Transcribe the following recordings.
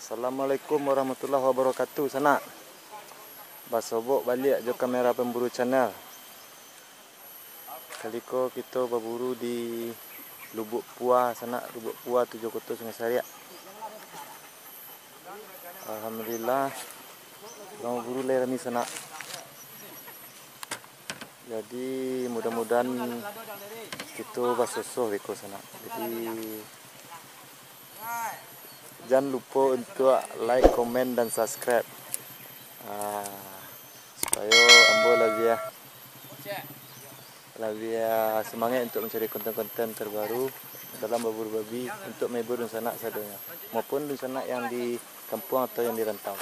Assalamualaikum warahmatullahi wabarakatuh. Sana basobok balik jo kamera pemburu channel. Kali ko kita berburu di Lubuk Puah sana, Lubuk Puah 7 Kota Sungai Sariak. Alhamdulillah orang buru le kami sana. Jadi mudah-mudahan kita basosoh beko sana. Jadi jangan lupa untuk like, komen dan subscribe supaya ambo lebih semangat untuk mencari konten-konten terbaru dalam berburu babi untuk menghibur dan sanak sadanya maupun dan sanak yang di kampung atau yang di rantau.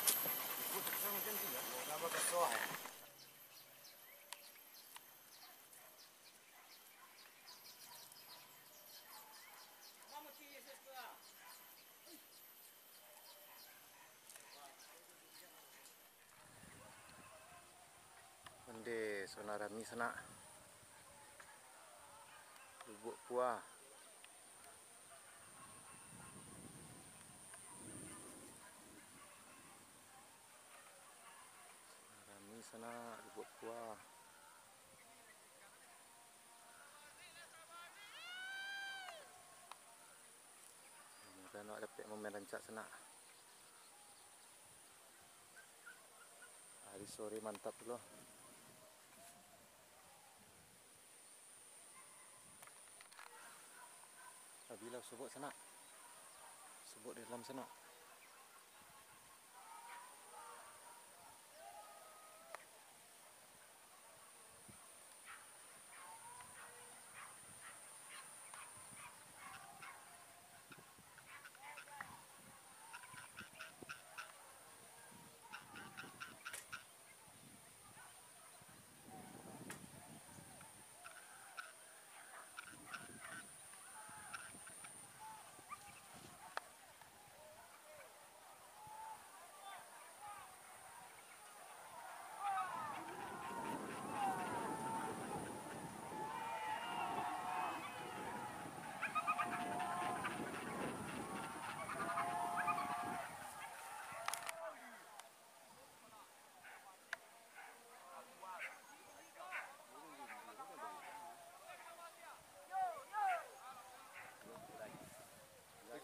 Mende zona rami sana Lubuk Puah. Rami sana Lubuk Puah. Mudah nak dapat momen rancak sana. Hari sore mantap loh. Bila subuk sana, subuk di dalam sana.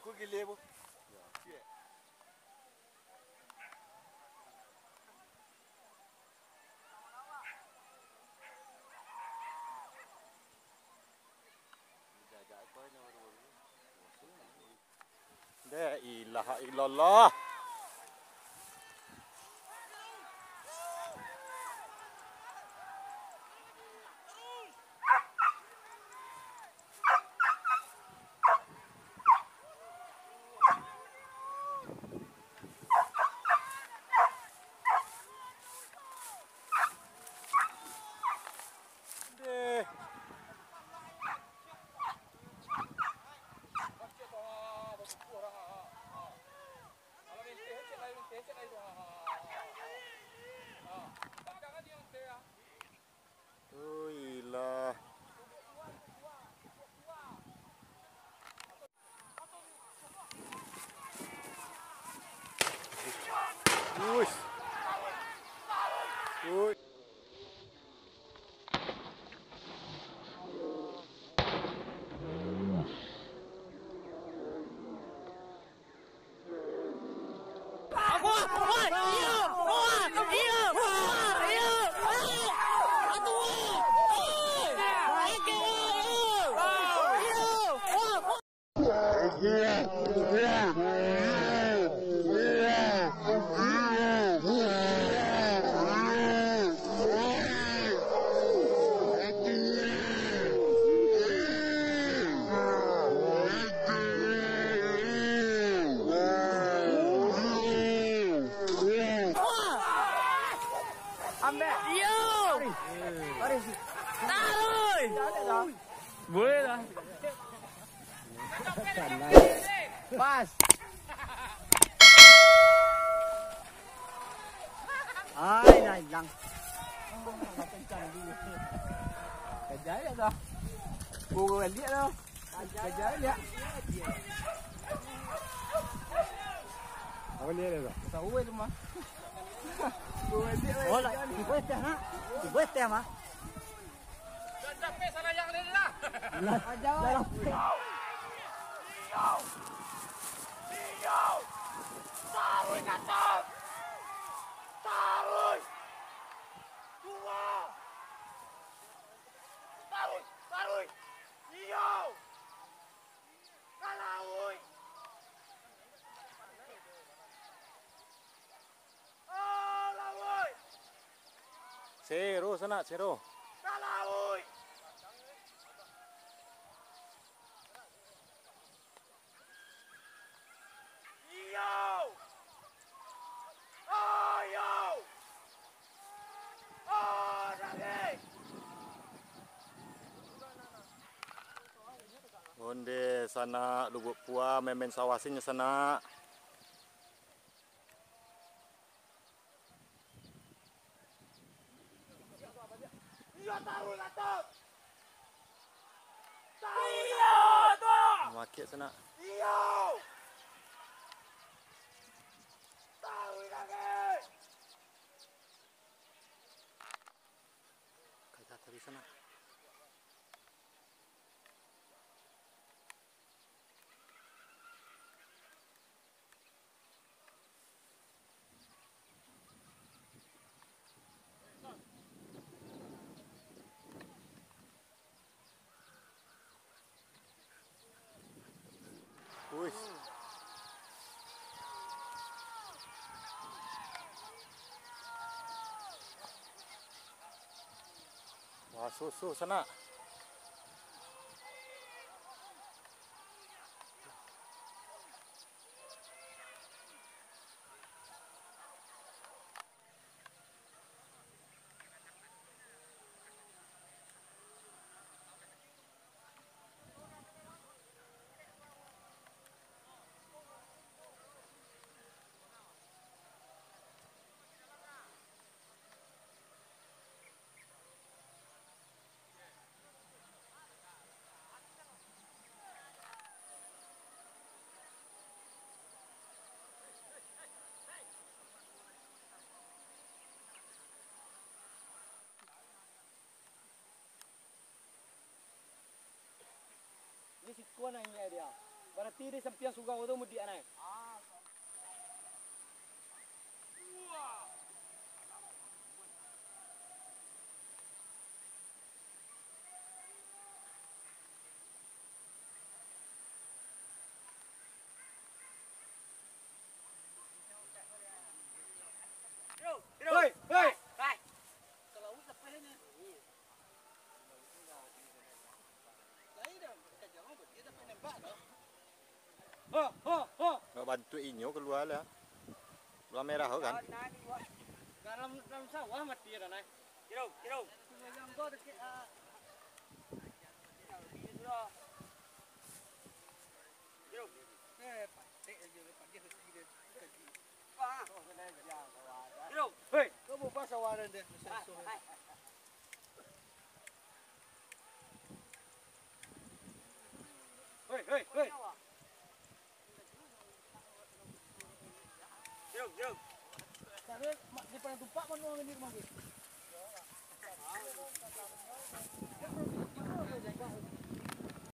Aku gile bu. La ilaha illallah. Boleh lah. Pas. Ai dah hilang. Kerja dia dah. Gua lihat dah. Kerja dia. Apa dia tu? Tahu tu mah. Oh lah, tiba teh nak. Tiba teh mah. Dah capek sana yang ni dah. Jauh. Taruh atas. Taruh. Dua. Taruh. Iyo. Kalawoi. Oh, lawoi. Sero sana, sero. Kalawoi. Iyo. Oh, yo. Oh, lagi. Onde sana lubuk pua memen sawasinya sana. Iyo, taruh atas. Taruh. Makit sana. Iyo. Taruh lagi. Kata tadi sana. Wih. Wah, susu sana. Ni si kuan nanya dia. Berarti dia sampai suka tu mudi anai. Hei, hei. Kalau usah apa ni? Lain dah. Kita jangan buat dia dapat nembak dah. Nak bantu inyo keluar lah. Keluar merah kan? Dalam sawah mati dah naik. Kiro. Yang kau dekat Kiro. Patik aja pakai sedikit. Kiro. Hei, kau mau pas sawaran dia. Hei. Jom. Tapi di depan tumpak mana orang ni rumah ni?